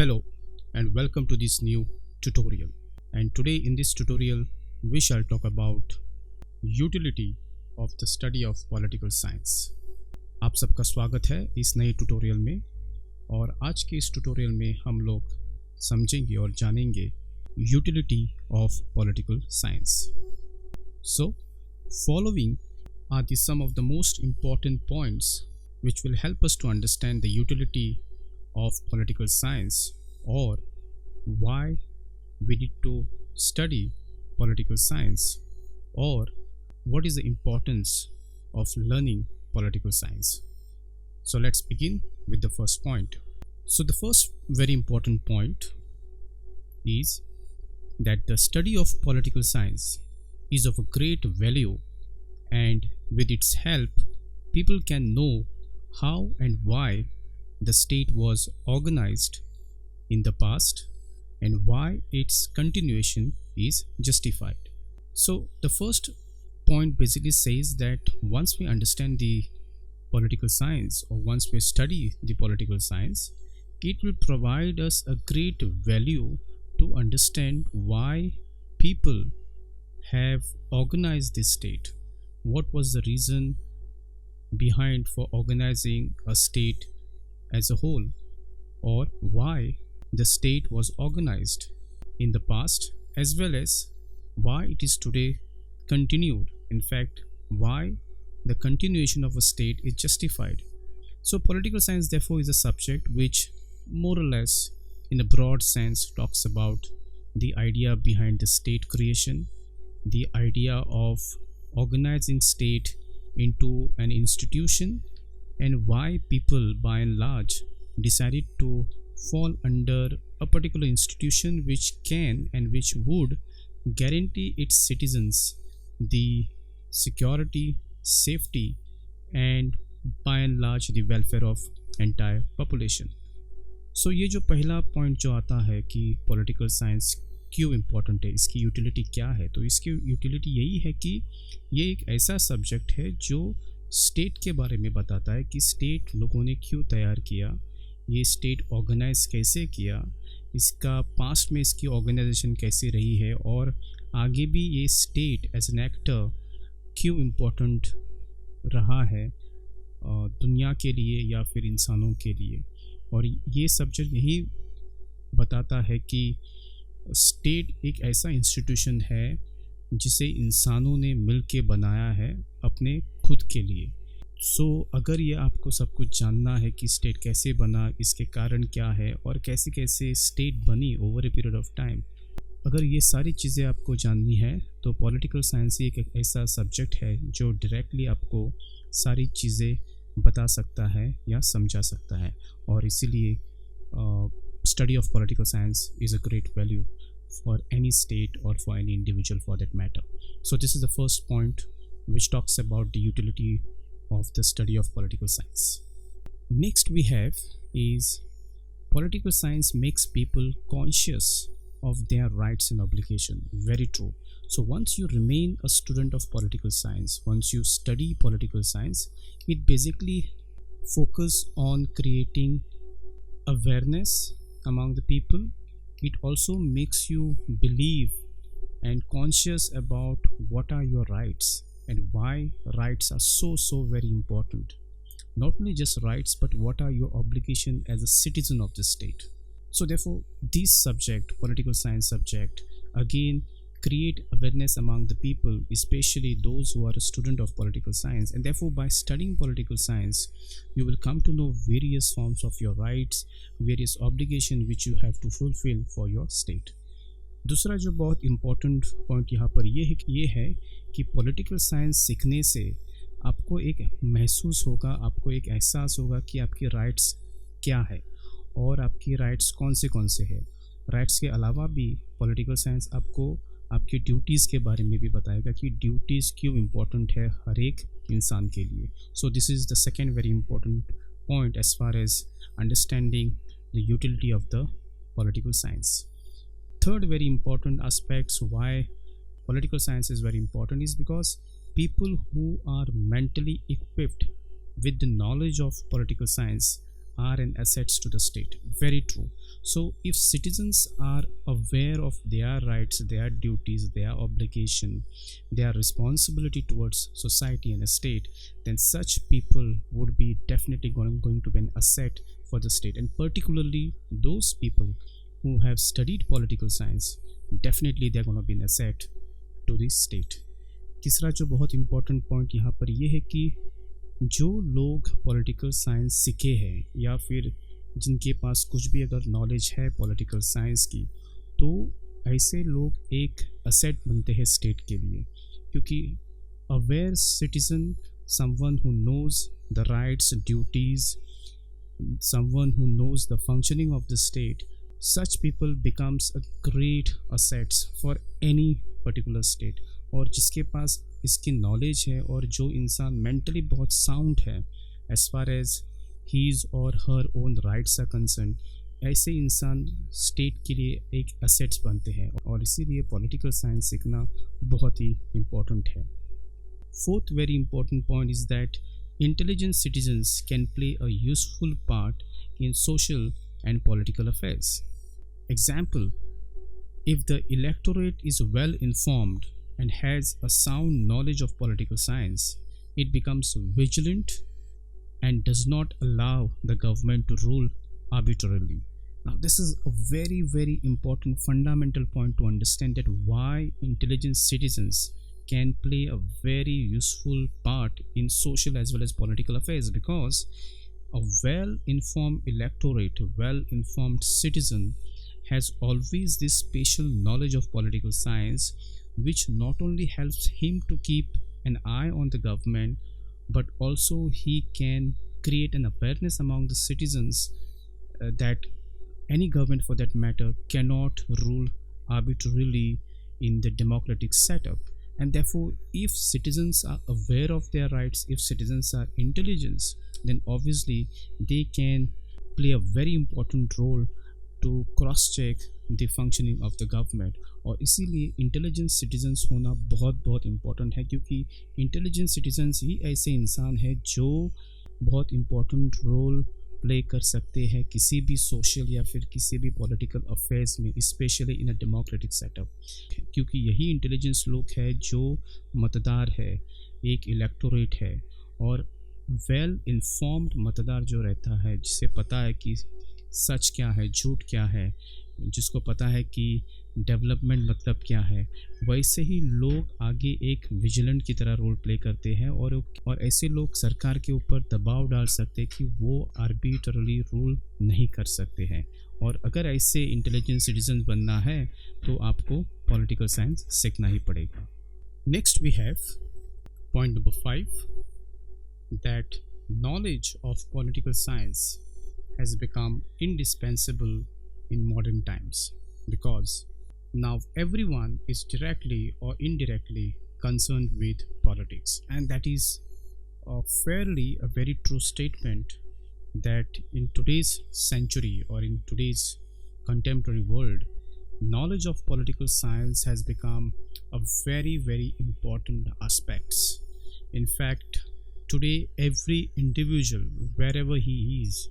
Hello and welcome to this new tutorial. And today in this tutorial we shall talk about utility of the study of political science. आप सबका स्वागत है इस नए tutorial में और आज के इस ट्यूटोरियल में हम लोग समझेंगे और जानेंगे utility of political science. So following are some of the most important points which will help us to understand the utility of political science or why we need to study political science or what is the importance of learning political science. So let's begin with the first point. So the first very important point is that the study of political science is of a great value, and with its help people can know how and why the state was organized in the past and why its continuation is justified. So the first point basically says that once we understand the political science or once we study the political science, it will provide us a great value to understand why people have organized this state. What was the reason behind for organizing a state as a whole, or why the state was organized in the past as well as why it is today continued. In fact, why the continuation of a state is justified. So political science therefore is a subject which more or less in a broad sense talks about the idea behind the state creation, the idea of organizing state into an institution, and why people by and large decided to fall under a particular institution which can and which would guarantee its citizens the security, safety, and by and large the welfare of entire population. So ये जो पहला point जो आता है कि political science क्यों important है, इसकी यूटिलिटी क्या है, तो इसकी यूटिलिटी यही है कि ये एक ऐसा सब्जेक्ट है जो स्टेट के बारे में बताता है कि स्टेट लोगों ने क्यों तैयार किया, ये स्टेट ऑर्गेनाइज कैसे किया, इसका पास्ट में इसकी ऑर्गेनाइजेशन कैसे रही है और आगे भी ये स्टेट एज एन एक्टर क्यों इम्पोर्टेंट रहा है दुनिया के लिए या फिर इंसानों के लिए. और ये सब्जेक्ट यही बताता है कि स्टेट एक ऐसा इंस्टीट्यूशन है जिसे इंसानों ने मिलके बनाया है अपने खुद के लिए. सो अगर ये आपको सब कुछ जानना है कि स्टेट कैसे बना, इसके कारण क्या है और कैसे कैसे स्टेट बनी over a period of time, अगर ये सारी चीज़ें आपको जाननी है तो पॉलिटिकल साइंस ही एक ऐसा सब्जेक्ट है जो डायरेक्टली आपको सारी चीज़ें बता सकता है या समझा सकता है. और इसीलिए study of political science is a great value for any state or for any individual for that matter. So this is the first point which talks about the utility of the study of political science. Next we have is political science makes people conscious of their rights and obligation. Very true. So once you remain a student of political science, once you study political science, it basically focus on creating awareness among the people. It also makes you believe and conscious about what are your rights and why rights are so very important. Not only just rights, but what are your obligation as a citizen of the state. So therefore this subject, political science subject, again create awareness among the people, especially those who are a student of political science. And therefore by studying political science you will come to know various forms of your rights, various obligation which you have to fulfill for your state. दूसरा जो बहुत important point यहाँ पर ये है कि political science सीखने से आपको एक महसूस होगा, आपको एक एहसास होगा कि आपकी राइट्स क्या है और आपकी राइट्स कौन से है. राइट्स के अलावा भी पॉलिटिकल साइंस आपको आपकी ड्यूटीज़ के बारे में भी बताएगा कि ड्यूटीज़ क्यों इम्पोर्टेंट है हर एक इंसान के लिए. So this is the second very important point as far as understanding the utility of the political science. Third very important aspects why political science is very important is because people who are mentally equipped with the knowledge of political science are an assets to the state. Very true. So if citizens are aware of their rights, their duties, their obligation, their responsibility towards society and a state, then such people would be definitely going to be an asset for the state. And particularly those people who have studied political science, definitely they're going to be an asset to the state. तीसरा जो बहुत important point यहाँ पर ये है कि जो लोग पॉलिटिकल साइंस सीखे हैं या फिर जिनके पास कुछ भी अगर नॉलेज है पॉलिटिकल साइंस की, तो ऐसे लोग एक असेट बनते हैं स्टेट के लिए, क्योंकि aware citizen, someone who knows the rights, duties, someone who knows the functioning of the state, such people becomes a great assets for any particular state. और जिसके पास इसकी नॉलेज है और जो इंसान मेंटली बहुत साउंड है as far as his or her own rights are concern, ऐसे इंसान स्टेट के लिए एक एसेट्स बनते हैं, और इसीलिए पॉलिटिकल साइंस सीखना बहुत ही इम्पोर्टेंट है. Fourth very important point is that intelligent citizens can play a useful part in social and political affairs. Example, if the electorate is well informed and has a sound knowledge of political science, it becomes vigilant and does not allow the government to rule arbitrarily. Now this is a very, very important fundamental point to understand that why intelligent citizens can play a very useful part in social as well as political affairs, because a well-informed electorate, well-informed citizen has always this spatial knowledge of political science, which not only helps him to keep an eye on the government, but also he can create an awareness among the citizens that any government for that matter cannot rule arbitrarily in the democratic setup. And therefore, if citizens are aware of their rights, if citizens are intelligent, then obviously they can play a very important role to cross check the functioning of the government. और इसीलिए intelligent citizens होना बहुत बहुत important है, क्योंकि intelligent citizens ही ऐसे इंसान है जो बहुत इम्पोर्टेंट रोल प्ले कर सकते हैं किसी भी सोशल या फिर किसी भी पॉलिटिकल अफेयर्स में, specially in a democratic setup. क्योंकि यही इंटेलिजेंस लोग है जो मतदार है, एक इलेक्टोरेट है, और वेल इन्फॉर्म्ड मतदार जो रहता है, जिसे पता है कि सच क्या है, झूठ क्या है, जिसको पता है कि डेवलपमेंट मतलब क्या है, वैसे ही लोग आगे एक विजिलेंट की तरह रोल प्ले करते हैं, और ऐसे लोग सरकार के ऊपर दबाव डाल सकते हैं कि वो आर्बिट्रली रूल नहीं कर सकते हैं. और अगर ऐसे इंटेलिजेंट सिटीजन बनना है तो आपको पॉलिटिकल साइंस सीखना ही पड़ेगा. Next we have point number 5, that knowledge of political science has become indispensable in modern times, because now everyone is directly or indirectly concerned with politics, and that is a very true statement, that in today's century or in today's contemporary world, knowledge of political science has become a very, very important aspect. In fact, today every individual, wherever he is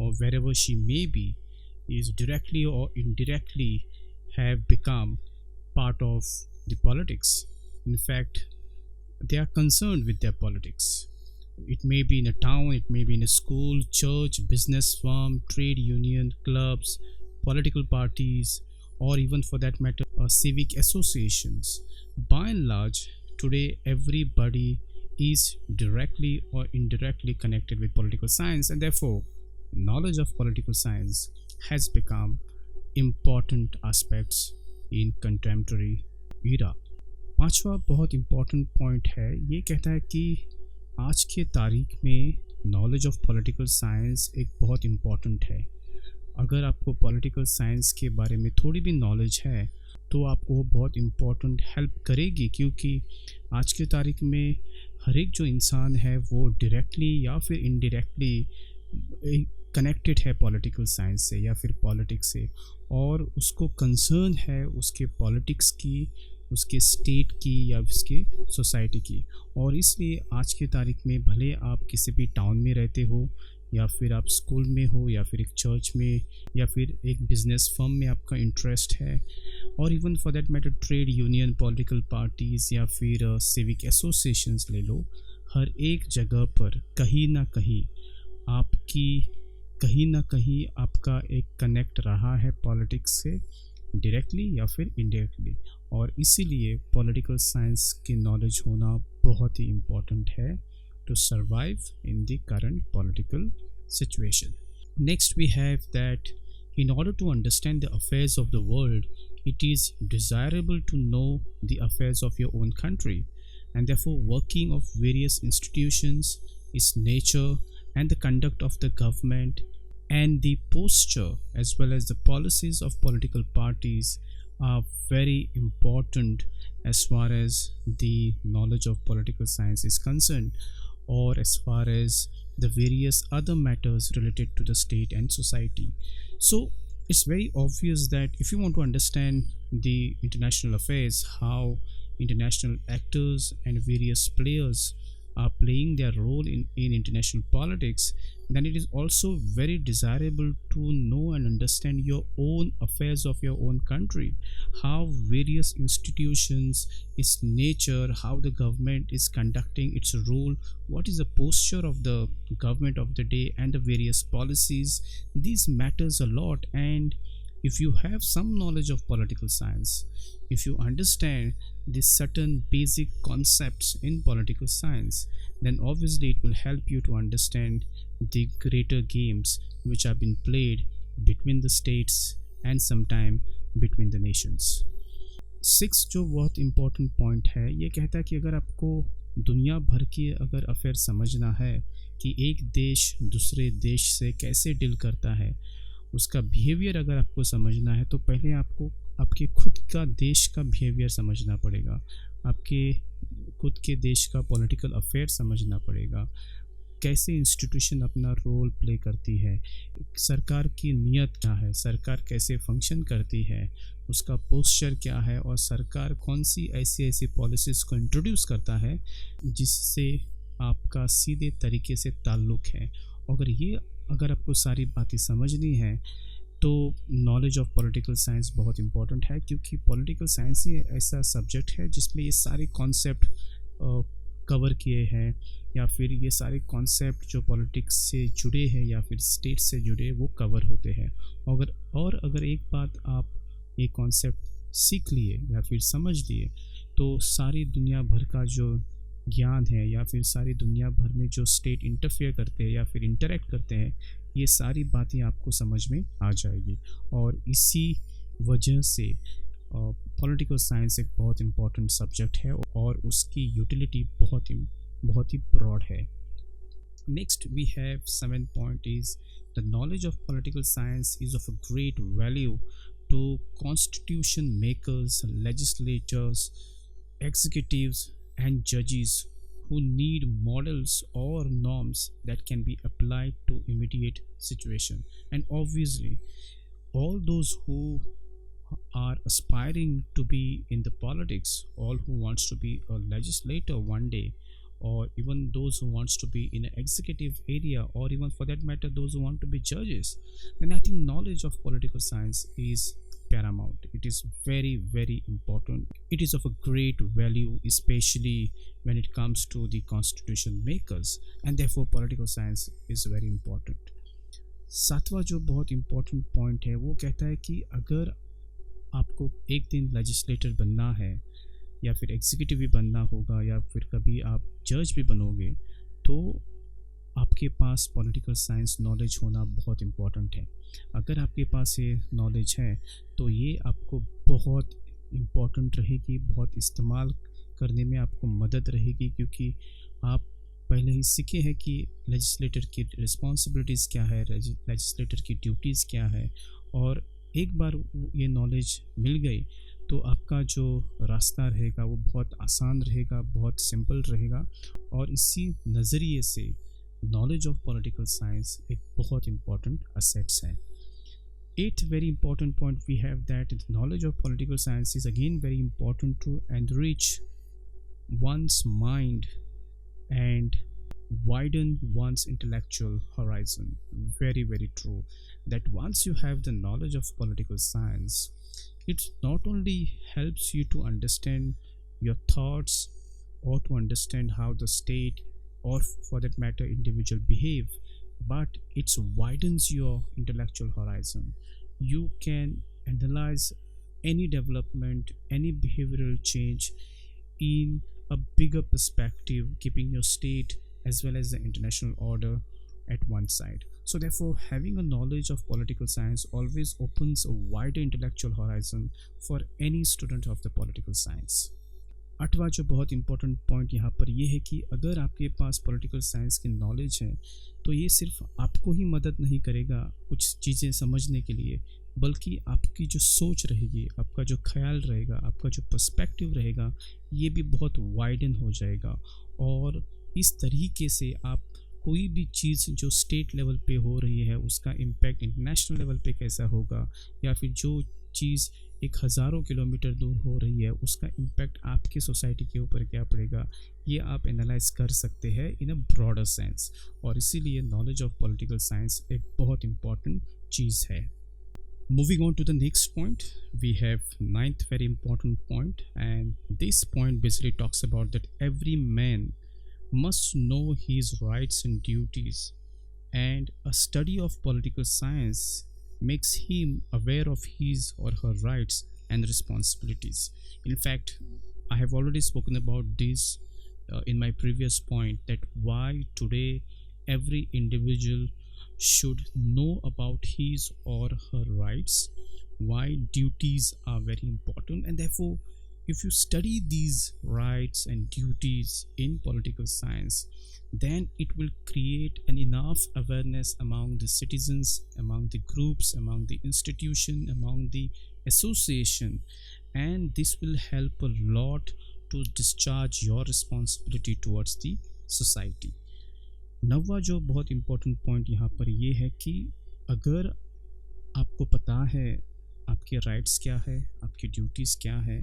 or wherever she may be, is directly or indirectly have become part of the politics. In fact, they are concerned with their politics. It may be in a town, it may be in a school, church, business firm, trade union, clubs, political parties, or even for that matter civic associations. By and large, today everybody is directly or indirectly connected with political science, and therefore knowledge of political science has become important aspects in contemporary era. पांचवा बहुत important point है, ये कहता है कि आज के तारीख में knowledge of political science एक बहुत important है. अगर आपको political science के बारे में थोड़ी भी knowledge है तो आपको वो बहुत important help करेगी, क्योंकि आज के तारीख में हर एक जो इंसान है वो directly या फिर indirectly कनेक्टेड है पॉलिटिकल साइंस से या फिर पॉलिटिक्स से, और उसको कंसर्न है उसके पॉलिटिक्स की, उसके स्टेट की या उसके सोसाइटी की. और इसलिए आज के तारीख में भले आप किसी भी टाउन में रहते हो या फिर आप स्कूल में हो, या फिर एक चर्च में, या फिर एक बिजनेस फर्म में आपका इंटरेस्ट है, और even for that matter trade union, political parties, या फिर सिविक एसोसिएशंस ले लो, हर एक जगह पर कहीं ना कहीं आपका एक कनेक्ट रहा है पॉलिटिक्स से, डायरेक्टली या फिर इनडायरेक्टली। और इसीलिए पॉलिटिकल साइंस की नॉलेज होना बहुत ही इम्पोर्टेंट है to survive in the current political situation. Next, we have that in order to understand the affairs of the world, it is desirable to know the affairs of your own country, and therefore working of various institutions, its nature and the conduct of the government, and the posture as well as the policies of political parties are very important as far as the knowledge of political science is concerned, or as far as the various other matters related to the state and society. So it's very obvious that if you want to understand the international affairs, how international actors and various players are playing their role in international politics, then it is also very desirable to know and understand your own affairs of your own country, how various institutions, its nature, how the government is conducting its role, what is the posture of the government of the day, and the various policies. These matters a lot, and if you have some knowledge of political science, if you understand these certain basic concepts in political science, then obviously it will help you to understand the greater games which have been played between the states and sometime between the nations. Six जो बहुत important point है, ये कहता है कि अगर आपको दुनिया भर के अगर अफेयर समझना है कि एक देश दूसरे देश से कैसे डील करता है, उसका बिहेवियर अगर आपको समझना है, तो पहले आपको आपके खुद का देश का बिहेवियर समझना पड़ेगा, आपके खुद के देश का पॉलिटिकल अफेयर समझना पड़ेगा, कैसे इंस्टीट्यूशन अपना रोल प्ले करती है, सरकार की नीयत क्या है, सरकार कैसे फंक्शन करती है, उसका पोस्चर क्या है, और सरकार कौन सी ऐसी पॉलिसीज़ को इंट्रोड्यूस करता है जिससे आपका सीधे तरीके से ताल्लुक़ है। अगर आपको सारी बातें समझनी है तो नॉलेज ऑफ पॉलिटिकल साइंस बहुत इंपॉर्टेंट है, क्योंकि पॉलिटिकल साइंस ही ऐसा सब्जेक्ट है जिसमें ये सारे कॉन्सेप्ट कवर किए हैं, या फिर ये सारे कॉन्सेप्ट जो पॉलिटिक्स से जुड़े हैं या फिर स्टेट से जुड़े वो कवर होते हैं। अगर एक बात आप ये कॉन्सेप्ट सीख लिए या फिर समझ लिए, तो सारी दुनिया भर का जो ज्ञान है या फिर सारी दुनिया भर में जो स्टेट इंटरफेयर करते हैं या फिर इंटरेक्ट करते हैं, ये सारी बातें आपको समझ में आ जाएगी। और इसी वजह से पॉलिटिकल साइंस एक बहुत इम्पॉर्टेंट सब्जेक्ट है और उसकी यूटिलिटी बहुत ही ब्रॉड है। Next we have 7th point is the knowledge of political science is of a great value to constitution makers, legislators, executives and judges who need models or norms that can be applied to immediate situation. And obviously all those who are aspiring to be in the politics, all who wants to be a legislator one day, or even those who wants to be in an executive area, or even for that matter those who want to be judges, then I think knowledge of political science is paramount. It is very, very important. It is of a great value, especially when it comes to the constitution makers, and therefore political science is very important. सातवां जो बहुत important point है वो कहता है कि अगर आपको एक दिन लेजिस्लेटर बनना है या फिर एग्जीक्यूटिव भी बनना होगा या फिर कभी आप जज भी बनोगे, तो आपके पास पॉलिटिकल साइंस नॉलेज होना बहुत इम्पॉर्टेंट है। अगर आपके पास ये नॉलेज है तो ये आपको बहुत इम्पॉर्टेंट रहेगी, बहुत इस्तेमाल करने में आपको मदद रहेगी, क्योंकि आप पहले ही सीखे हैं कि लेजिस्लेटर की रिस्पॉन्सिबिलिटीज़ क्या है, लेजिस्लेटर की ड्यूटीज़ क्या है, और एक बार ये नॉलेज मिल गई तो आपका जो रास्ता रहेगा वो बहुत आसान रहेगा, बहुत सिंपल रहेगा। और इसी नज़रिए से नॉलेज ऑफ पॉलिटिकल साइंस एक बहुत इम्पॉर्टेंट असेट्स है। 8th very important point we have that the knowledge of political science is again very important to enrich one's mind and widen one's intellectual horizon. Very, very true. That once you have the knowledge of political science, it not only helps you to understand your thoughts or to understand how the state or for that matter individual behave, but it widens your intellectual horizon. You can analyze any development, any behavioral change in a bigger perspective, keeping your state as well as the international order at one side. So therefore, having a knowledge of political science always opens a wider intellectual horizon for any student of the political science. आठवां जो बहुत important point यहाँ पर ये है कि अगर आपके पास पॉलिटिकल साइंस की नॉलेज है तो ये सिर्फ आपको ही मदद नहीं करेगा कुछ चीज़ें समझने के लिए, बल्कि आपकी जो सोच रहेगी, आपका जो ख्याल रहेगा, आपका जो पर्सपेक्टिव रहेगा, ये भी बहुत वाइडन हो जाएगा। और इस तरीके से आप कोई भी चीज़ जो स्टेट लेवल पे हो रही है उसका इम्पैक्ट इंटरनेशनल लेवल पे कैसा होगा, या फिर जो चीज़ एक हज़ारों किलोमीटर दूर हो रही है उसका इम्पैक्ट आपके सोसाइटी के ऊपर क्या पड़ेगा, ये आप एनालाइज कर सकते हैं इन अ ब्रॉडर सेंस। और इसीलिए नॉलेज ऑफ पॉलिटिकल साइंस एक बहुत इम्पॉर्टेंट चीज़ है। Moving on to the next point, we have ninth very important point, and this point basically talks about that every man must know his rights and duties, and a study of political science makes him aware of his or her rights and responsibilities. In fact, I have already spoken about this in my previous point, that why today every individual should know about his or her rights, why duties are very important, and therefore if you study these rights and duties in political science, then it will create an enough awareness among the citizens, among the groups, among the institution, among the association, and this will help a lot to discharge your responsibility towards the society. नौवां जो बहुत important point यहाँ पर ये है कि अगर आपको पता है आपके राइट्स क्या है, आपकी ड्यूटीज़ क्या है,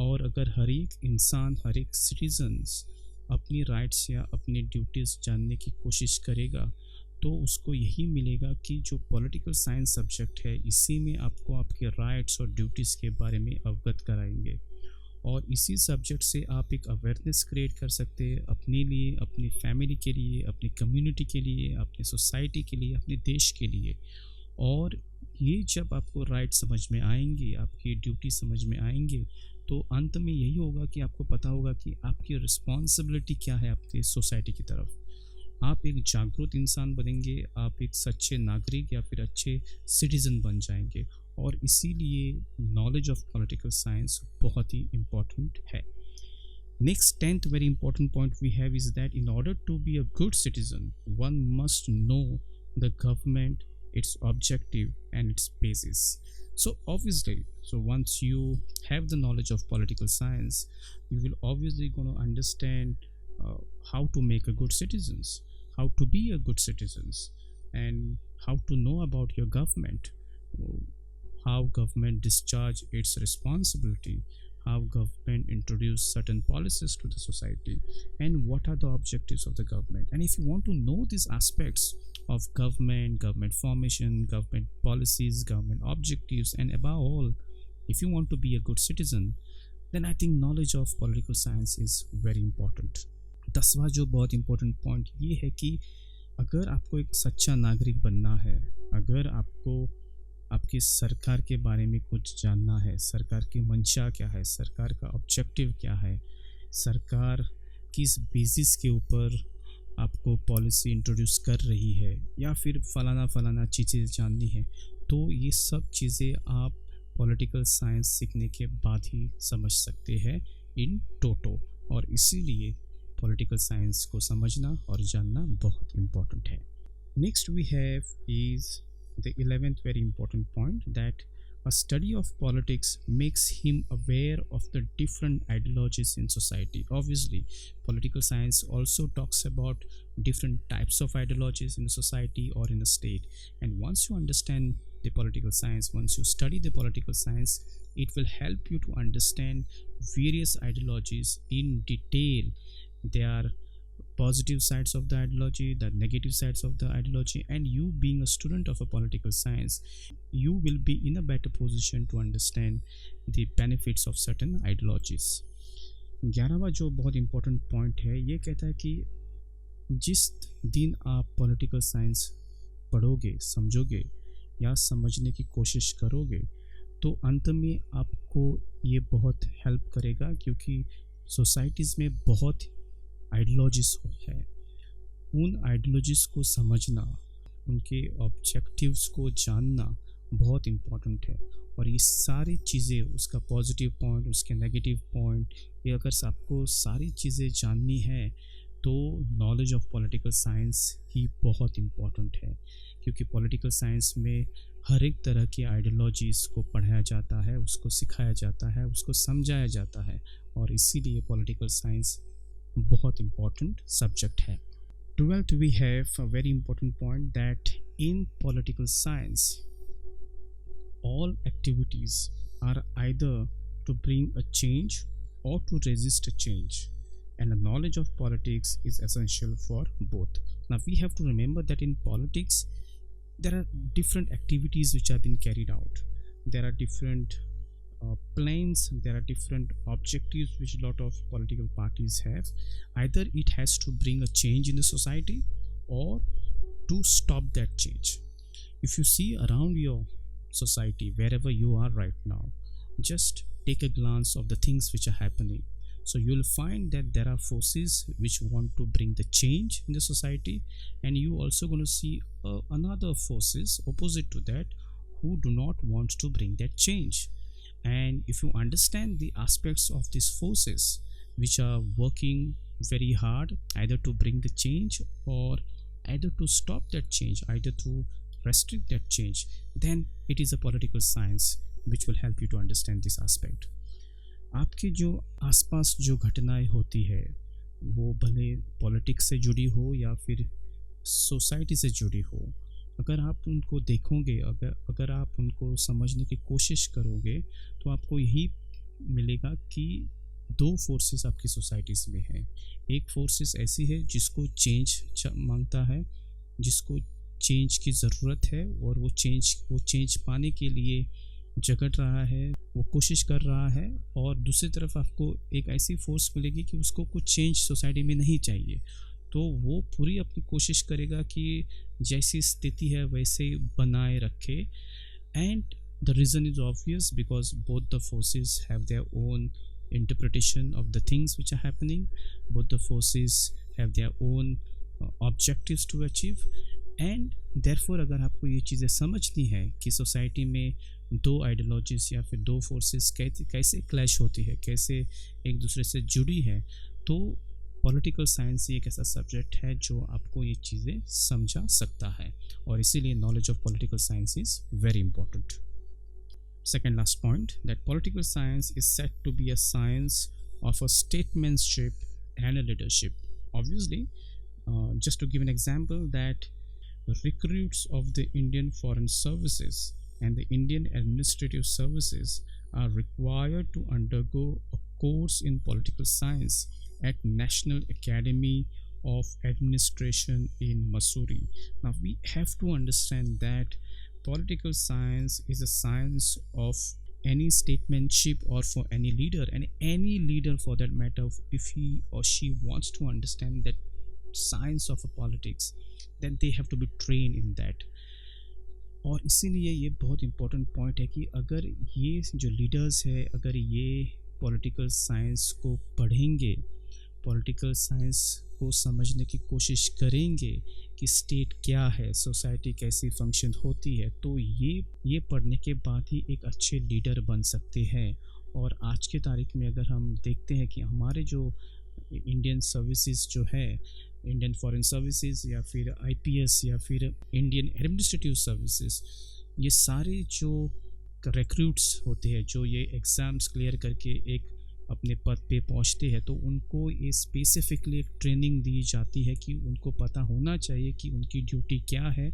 और अगर हर एक इंसान, हर एक सिटीजन्स अपनी राइट्स या अपनी ड्यूटीज़ जानने की कोशिश करेगा, तो उसको यही मिलेगा कि जो पॉलिटिकल साइंस सब्जेक्ट है इसी में आपको आपके राइट्स और ड्यूटीज़ के बारे में अवगत कराएंगे, और इसी सब्जेक्ट से आप एक अवेयरनेस क्रिएट कर सकते हैं अपने लिए, अपनी फैमिली के लिए, अपनी कम्युनिटी के लिए, अपनी सोसाइटी के लिए, अपने देश के लिए। और ये जब आपको राइट समझ में आएंगे, आपकी ड्यूटी समझ में आएंगे, तो अंत में यही होगा कि आपको पता होगा कि आपकी रिस्पॉन्सिबिलिटी क्या है आपकी सोसाइटी की तरफ। आप एक जागरूक इंसान बनेंगे, आप एक सच्चे नागरिक या फिर अच्छे सिटीज़न बन जाएंगे, और इसीलिए नॉलेज ऑफ पॉलिटिकल साइंस बहुत ही इम्पॉर्टेंट है। Next 10th very important point we have is that in order to be a good citizen one must know the government, its objective and its basis. So obviously, once you have the knowledge of political science, you will obviously going to understand how to make a good citizens, how to be a good citizens, and how to know about your government, how government discharge its responsibility, how government introduce certain policies to the society, and what are the objectives of the government. And if you want to know these aspects of government formation, government policies, government objectives, and above all, if you want to be a good citizen, then I think knowledge of political science is very important. 10वां जो बहुत important point ये है कि अगर आपको एक सच्चा नागरिक बनना है, अगर आपको आपकी सरकार के बारे में कुछ जानना है, सरकार की मंशा क्या है, सरकार का ऑब्जेक्टिव क्या है, सरकार किस बेसिस के ऊपर आपको पॉलिसी इंट्रोड्यूस कर रही है, या फिर फलाना चीज़ें जाननी है, तो ये सब चीज़ें आप पॉलिटिकल साइंस सीखने के बाद ही समझ सकते हैं इन टोटो। और इसीलिए पॉलिटिकल साइंस को समझना और जानना बहुत इम्पोर्टेंट है। Next we have is the 11th very important point, that a study of politics makes him aware of the different ideologies in society. Obviously, political science also talks about different types of ideologies in a society or in a state, and once you understand the political science, once you study the political science, it will help you to understand various ideologies in detail, their positive sides of the ideology, the negative sides of the ideology, and you being a student of a political science, you will be in a better position to understand the benefits of certain ideologies. 11वां जो बहुत important point है ये कहता है कि जिस दिन आप पॉलिटिकल साइंस पढ़ोगे, समझोगे या समझने की कोशिश करोगे, तो अंत में आपको ये बहुत हेल्प करेगा, क्योंकि सोसाइटीज़ में बहुत आइडियोलॉजीज है। उन आइडियोलॉजीज को समझना, उनके ऑब्जेक्टिव्स को जानना बहुत इम्पोर्टेंट है। और ये सारी चीज़ें, उसका पॉजिटिव पॉइंट, उसके नेगेटिव पॉइंट, ये अगर आपको सारी चीज़ें जाननी है तो नॉलेज ऑफ पॉलिटिकल साइंस ही बहुत इम्पोर्टेंट है, क्योंकि पॉलिटिकल साइंस में हर एक तरह की आइडियोलॉजीज़ को पढ़ाया जाता है, उसको सिखाया जाता है, उसको समझाया जाता है, और इसीलिए पॉलिटिकल साइंस बहुत इम्पोर्टेंट सब्जेक्ट है। 12th we have a very important point that in political science all activities are either to bring a change or to resist a change, and the knowledge of politics is essential for both. Now we have to remember that in politics there are different activities which have been carried out. There are different plans, there are different objectives which a lot of political parties have. Either it has to bring a change in the society or to stop that change. If you see around your society, wherever you are right now, just take a glance of the things which are happening. So you'll find that there are forces which want to bring the change in the society, and you also going to see another forces opposite to that who do not want to bring that change. And if you understand the aspects of these forces which are working very hard either to bring the change or either to stop that change, either to restrict that change, then it is a political science which will help you to understand this aspect. आपके जो आसपास जो घटनाएं होती है वो भले politics से जुड़ी हो या फिर सोसाइटी से जुड़ी हो, अगर आप उनको देखोगे, अगर आप उनको समझने की कोशिश करोगे, तो आपको यही मिलेगा कि दो फोर्सेस आपकी सोसाइटीज़ में हैं। एक फोर्सेस ऐसी है जिसको चेंज मांगता है, जिसको चेंज की ज़रूरत है, और वो चेंज पाने के लिए झगड़ रहा है, वो कोशिश कर रहा है। और दूसरी तरफ आपको एक ऐसी फोर्स मिलेगी कि उसको कुछ चेंज सोसाइटी में नहीं चाहिए, तो वो पूरी अपनी कोशिश करेगा कि जैसी स्थिति है वैसे बनाए रखे। And the reason is obvious, because both the forces have their own interpretation of the things which are happening. Both the forces have their own objectives to achieve, and therefore अगर आपको ये चीज़ें समझनी है कि सोसाइटी में दो ideologies या फिर दो फोर्सेस कैसे क्लैश होती है, कैसे एक दूसरे से जुड़ी है, तो पॉलिटिकल साइंस एक ऐसा सब्जेक्ट है जो आपको ये चीज़ें समझा सकता है, और इसीलिए knowledge of political science is very important. Second last point, that political science is said to be a science of a statesmanship and a leadership. Obviously, just to give an example, that recruits of the Indian Foreign Services and the Indian Administrative Services are required to undergo a course in political science at National Academy of Administration in Mussoorie. Now we have to understand that political science is a science of any statesmanship or for any leader, and any leader for that matter, if he or she wants to understand that science of a politics, then they have to be trained in that. और इसीलिए ये बहुत important point है कि अगर ये जो leaders है, अगर ये पॉलिटिकल साइंस को पढ़ेंगे, पॉलिटिकल साइंस को समझने की कोशिश करेंगे कि स्टेट क्या है, सोसाइटी कैसी फंक्शन होती है, तो ये पढ़ने के बाद ही एक अच्छे लीडर बन सकते हैं. और आज के तारीख में अगर हम देखते हैं कि हमारे जो इंडियन सर्विसेज जो है, इंडियन फॉरेन सर्विसेज या फिर आईपीएस या फिर इंडियन एडमिनिस्ट्रेटिव सर्विसेज, ये सारे जो रिक्रूट्स होते हैं, जो ये एग्ज़ाम्स क्लियर करके एक अपने पद पे पहुंचते हैं, तो उनको ये स्पेसिफिकली एक ट्रेनिंग दी जाती है कि उनको पता होना चाहिए कि उनकी ड्यूटी क्या है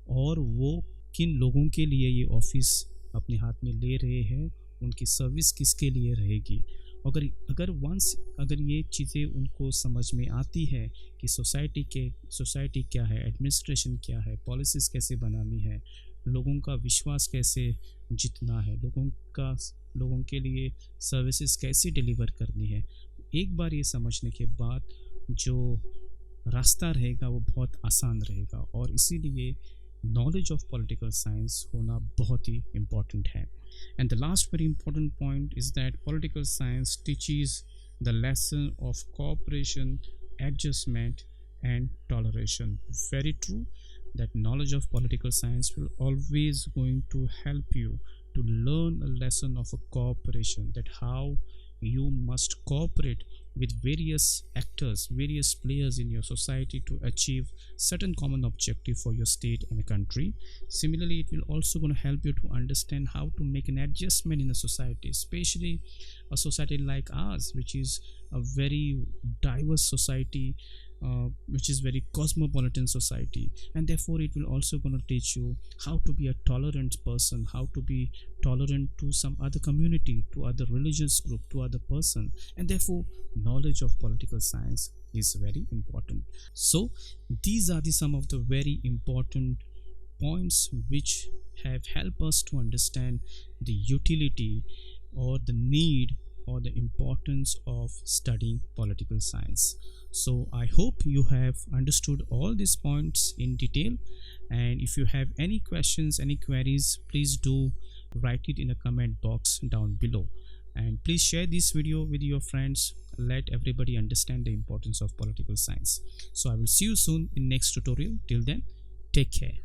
और वो किन लोगों के लिए ये ऑफिस अपने हाथ में ले रहे हैं, उनकी सर्विस किसके लिए रहेगी. अगर ये चीज़ें उनको समझ में आती है कि सोसाइटी क्या है, एडमिनिस्ट्रेशन क्या है, पॉलिसीज़ कैसे बनानी है, लोगों का विश्वास कैसे जीतना है, लोगों के लिए सर्विसेज कैसे डिलीवर करनी है, एक बार ये समझने के बाद जो रास्ता रहेगा वो बहुत आसान रहेगा। और इसीलिए नॉलेज ऑफ पॉलिटिकल साइंस होना बहुत ही इम्पॉर्टेंट है। And the last very important point is that political science teaches the lesson of cooperation, adjustment and toleration. Very true that knowledge of political science will always going to help you to learn a lesson of a cooperation, that how you must cooperate with various actors, various players in your society to achieve certain common objective for your state and a country. Similarly, it will also going to help you to understand how to make an adjustment in a society, especially a society like ours, which is a very diverse society, which is very cosmopolitan society, and therefore it will also going to teach you how to be a tolerant person, how to be tolerant to some other community, to other religious group, to other person, and therefore knowledge of political science is very important. So these are some of the very important points which have helped us to understand the utility or the need or the importance of studying political science. So I hope you have understood all these points in detail, and if you have any questions, any queries, please do write it in a comment box down below, and please share this video with your friends. Let everybody understand the importance of political science. So I will see you soon in next tutorial. Till then, take care.